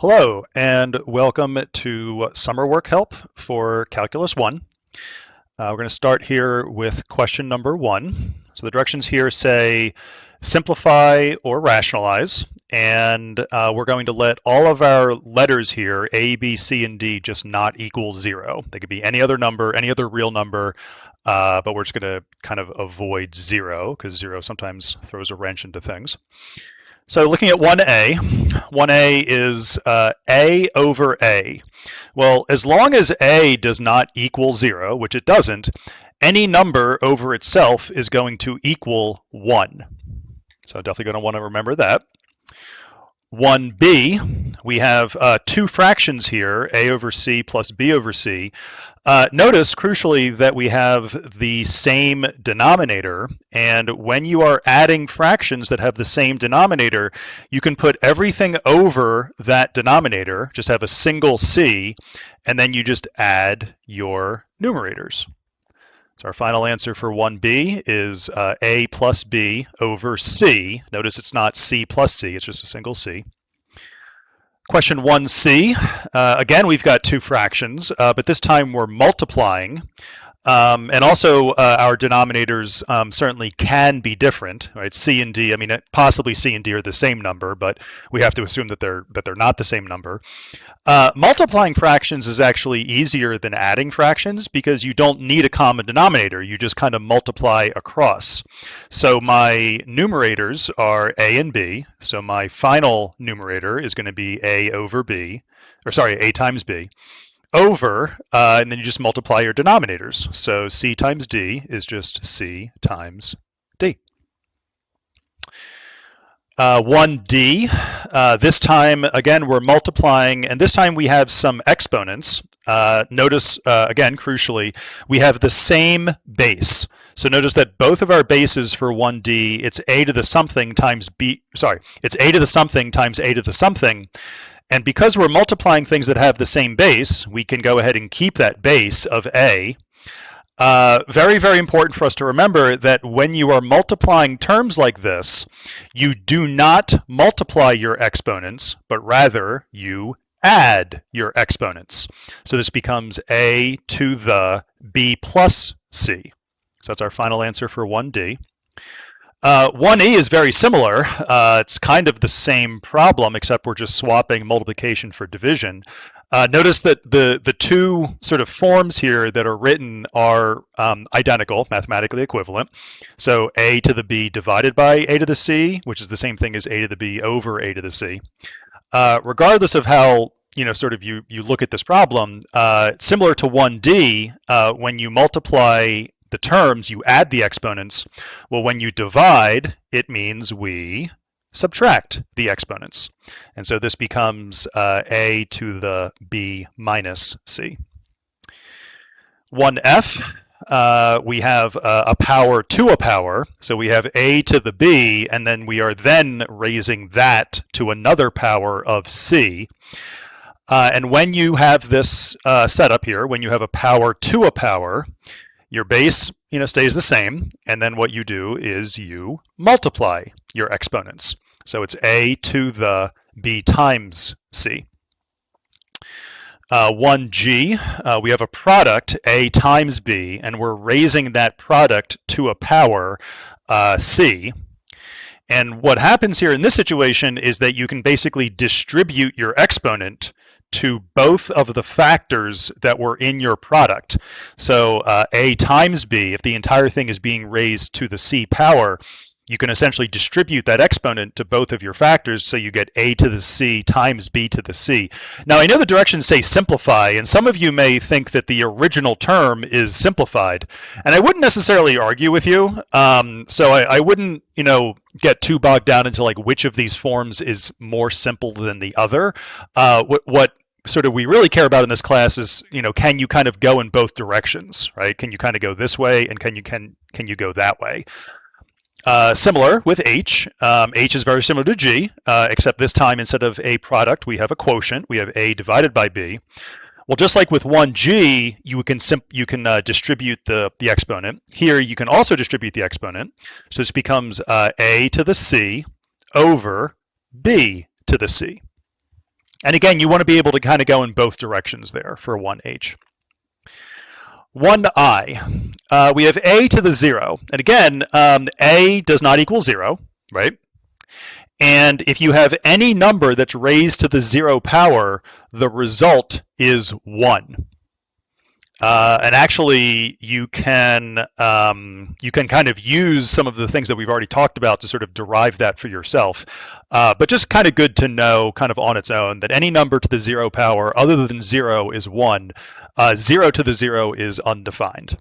Hello and welcome to Summer Work Help for Calculus 1. We're going to start here with question number 1. So the directions here say simplify or rationalize, and we're going to let all of our letters here, A, B, C, and D, just not equal 0. They could be any other number, any other real number, but we're just going to kind of avoid 0 because 0 sometimes throws a wrench into things. So looking at 1a, 1a is a over a. Well, as long as a does not equal 0, which it doesn't, any number over itself is going to equal 1. So definitely going to want to remember that. 1b, we have two fractions here, a over c plus b over c. Notice, crucially, that we have the same denominator, and when you are adding fractions that have the same denominator, you can put everything over that denominator, just have a single c, and then you just add your numerators. So our final answer for 1b is a plus b over c. Notice it's not c plus c, it's just a single c. Question 1c, again, we've got two fractions, but this time we're multiplying. And also our denominators certainly can be different, right? C and D, I mean, possibly C and D are the same number, but we have to assume that they're not the same number. Multiplying fractions is actually easier than adding fractions because you don't need a common denominator. You just kind of multiply across. So my numerators are A and B. So my final numerator is going to be A over B, or sorry, A times B. Over, and then you just multiply your denominators. So C times D is just C times D. 1D, this time, again, we're multiplying, and this time we have some exponents. Notice, again, crucially, we have the same base. So notice that both of our bases for 1D, it's a to the something times b, sorry, it's a to the something times a to the something. And because we're multiplying things that have the same base, we can go ahead and keep that base of a. Very, very important for us to remember that when you are multiplying terms like this, you do not multiply your exponents, but rather you add your exponents. So this becomes a to the b plus c. So that's our final answer for 1D. 1e is very similar. It's kind of the same problem, except we're just swapping multiplication for division. Notice that the two sort of forms here that are written are identical, mathematically equivalent. So a to the b divided by a to the c, which is the same thing as a to the b over a to the c. Regardless of how sort of you look at this problem, similar to 1d, when you multiply the terms, you add the exponents. Well, when you divide, it means we subtract the exponents. And so this becomes a to the b minus c. 1f, we have a power to a power. So we have a to the b, and then we are then raising that to another power of c. And when you have this setup here, when you have a power to a power, your base, stays the same, and then what you do is you multiply your exponents. So it's a to the b times c. 1g, we have a product, a times b, and we're raising that product to a power, c. And what happens here in this situation is that you can basically distribute your exponent to both of the factors that were in your product. So a times b, if the entire thing is being raised to the c power, you can essentially distribute that exponent to both of your factors, so you get a to the c times b to the c. Now, I know the directions say simplify, and some of you may think that the original term is simplified, and I wouldn't necessarily argue with you. So I wouldn't, get too bogged down into like which of these forms is more simple than the other. What sort of we really care about in this class is, can you kind of go in both directions, right? Can you kind of go this way, and can you go that way? Similar with H. H is very similar to G, except this time instead of a product, we have a quotient. We have A divided by B. Well, just like with 1g, you can distribute the exponent. Here, you can also distribute the exponent. So this becomes a to the c over b to the c. And again, you want to be able to kind of go in both directions there for 1h. 1i, we have a to the 0. And again, a does not equal 0, right? And if you have any number that's raised to the 0 power, the result is 1. And actually, you can kind of use some of the things that we've already talked about to sort of derive that for yourself. But just kind of good to know, kind of on its own, that any number to the 0 power other than 0 is 1. 0 to the 0 is undefined.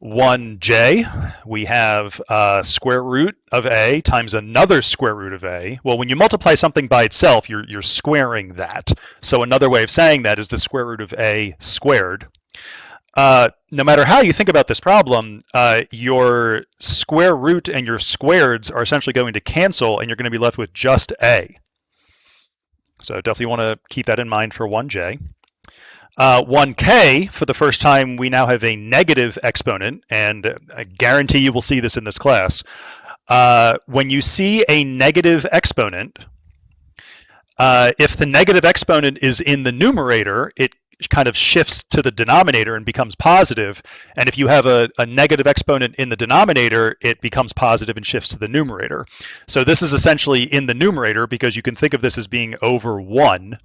1j, we have square root of a times another square root of a. Well, when you multiply something by itself, you're squaring that. So another way of saying that is the square root of a squared. No matter how you think about this problem, your square root and your squareds are essentially going to cancel, and you're going to be left with just a. So definitely want to keep that in mind for 1j. 1k, for the first time, we now have a negative exponent, and I guarantee you will see this in this class. When you see a negative exponent, if the negative exponent is in the numerator, it kind of shifts to the denominator and becomes positive. And if you have a negative exponent in the denominator, it becomes positive and shifts to the numerator. So this is essentially in the numerator because you can think of this as being over 1.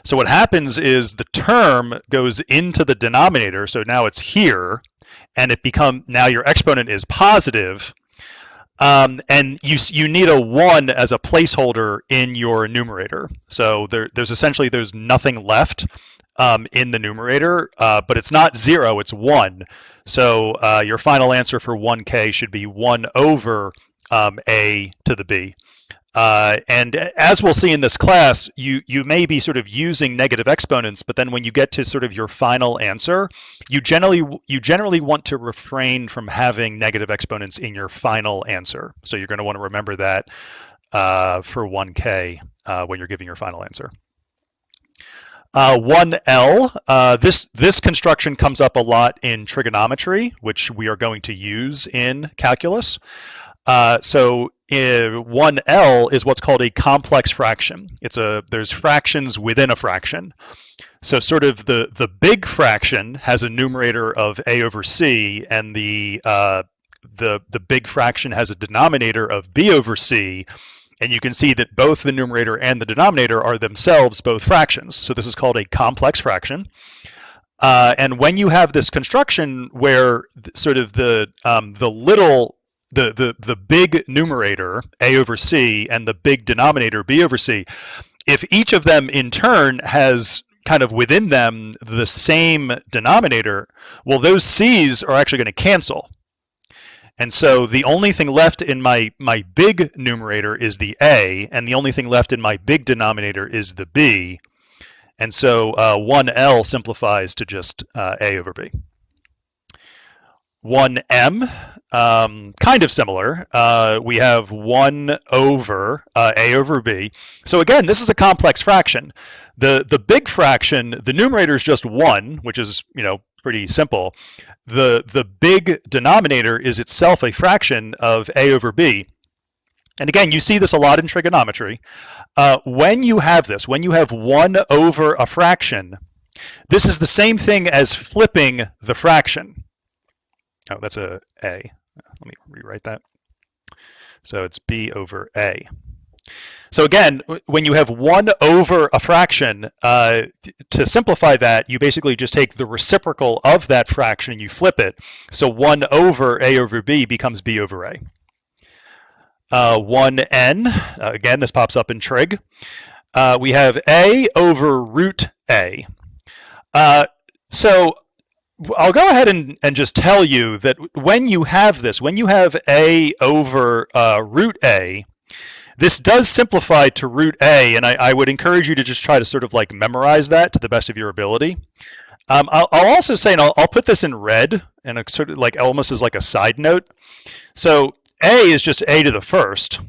So what happens is the term goes into the denominator. So now it's here, and now your exponent is positive. And you need a 1 as a placeholder in your numerator. So there's nothing left in the numerator, but it's not 0, it's 1. So your final answer for 1k should be 1 over a to the b. And as we'll see in this class, you may be sort of using negative exponents, but then when you get to sort of your final answer, you generally want to refrain from having negative exponents in your final answer. So you're going to want to remember that for 1k when you're giving your final answer. 1L, this construction comes up a lot in trigonometry, which we are going to use in calculus. So 1L is what's called a complex fraction. There's fractions within a fraction. So sort of the big fraction has a numerator of a over c, and the big fraction has a denominator of b over c. And you can see that both the numerator and the denominator are themselves both fractions. So this is called a complex fraction. And when you have this construction where sort of the big numerator, a over c, and the big denominator, b over c, if each of them in turn has kind of within them the same denominator, well, those c's are actually going to cancel. And so the only thing left in my big numerator is the a, and the only thing left in my big denominator is the b. And so 1L simplifies to just a over b. 1M, kind of similar. We have 1 over a over b. So again, this is a complex fraction. The big fraction, the numerator is just 1, which is, pretty simple. The big denominator is itself a fraction of a over b. And again, you see this a lot in trigonometry. When you have 1 over a fraction, this is the same thing as flipping the fraction. Oh, that's a a. Let me rewrite that. So it's b over a. So again, when you have 1 over a fraction, to simplify that, you basically just take the reciprocal of that fraction and you flip it. So 1 over a over b becomes b over a. 1n, again, this pops up in trig. We have a over root a. So I'll go ahead and just tell you that when you have a over root a, this does simplify to root a, and I would encourage you to just try to sort of like memorize that to the best of your ability. I'll also say, and I'll put this in red, and sort of like almost as like a side note. So a is just a to the first,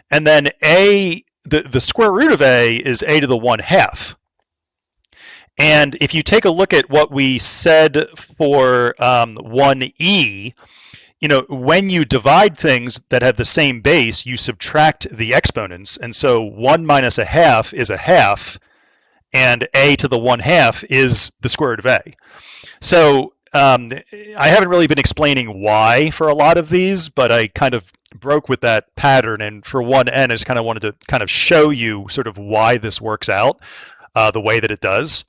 and then the square root of a is a to the 1/2. And if you take a look at what we said for 1e, when you divide things that have the same base, you subtract the exponents. And so 1 minus a half is a half, and a to the 1/2 is the square root of a. So I haven't really been explaining why for a lot of these, but I kind of broke with that pattern. And for 1n, I just kind of wanted to kind of show you sort of why this works out the way that it does.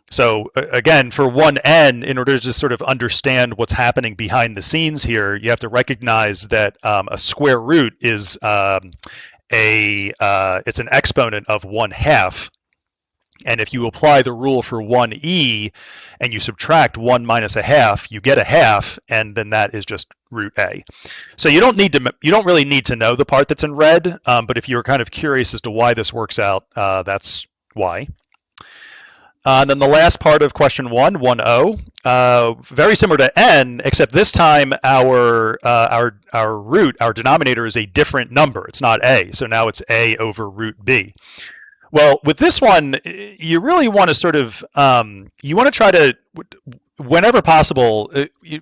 So again, for 1n, in order to just sort of understand what's happening behind the scenes here, you have to recognize that a square root is it's an exponent of 1/2. And if you apply the rule for 1e and you subtract 1 minus a half, you get a half, and then that is just root a. So you don't really need to know the part that's in red, but if you're kind of curious as to why this works out, that's why. And then the last part of question 1, very similar to n, except this time our root, our denominator, is a different number. It's not a, so now it's a over root b. Well, with this one, you really want to sort of, you want to try to, whenever possible,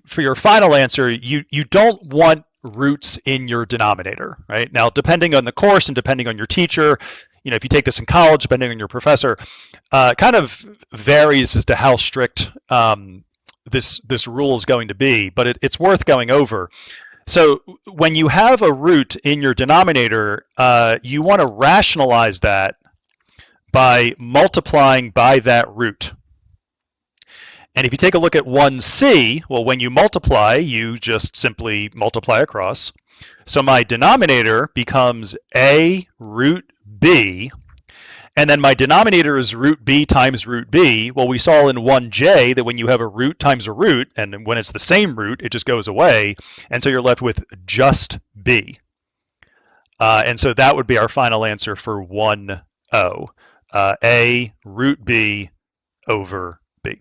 for your final answer, you don't want roots in your denominator, right? Now, depending on the course and depending on your teacher, if you take this in college, depending on your professor, kind of varies as to how strict this rule is going to be, but it's worth going over. So when you have a root in your denominator, you want to rationalize that by multiplying by that root. And if you take a look at 1c, well, when you multiply, you just simply multiply across. So my denominator becomes a root b, and then my denominator is root b times root b. Well, we saw in 1j that when you have a root times a root, and when it's the same root, it just goes away, and so you're left with just b. And so that would be our final answer for 1o. A root b over b.